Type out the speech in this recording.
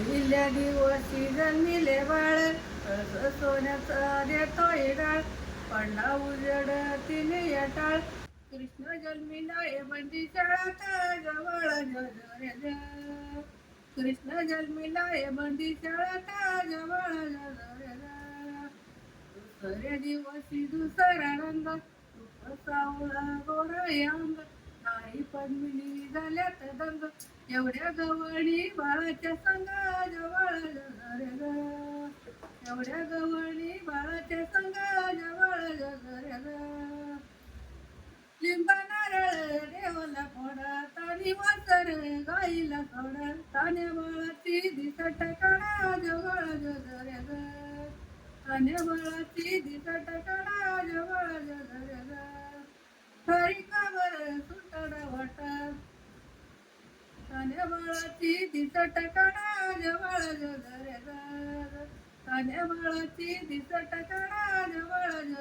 पहिल्या दिवशी जन्मिले बाळ सोन्याचा देतोय डाळ पडला उजड तिने टाळ कृष्ण जन्मिला बंदी शाळात जवळ रे ग. कृष्ण जन्मिला बंदी शाळात जवळ रे ग. दुसऱ्या दिवशी दुसरा रंग रूप सावळा गोरा अंग नाही पद्मिनी झाल्यात दंग एवढ्या गवळणी बाळाच्या संग जवळ रे ग. एवढ्या गवळणी बाळाच्या संग जवळ रे ग. लिंबा नारळ देवाला फोडा तानी वासर गाईला सोडा तान्या बाळाची दिसट काढा जवळ रे ग. तान्या बाळाची दिसट काढा जवळ रे ग. हरी कावर सुटड वाटा तान्या बाळाची दिसट काढा जवळ रे ग. तान्या बाळाची दिसट काढा जवळ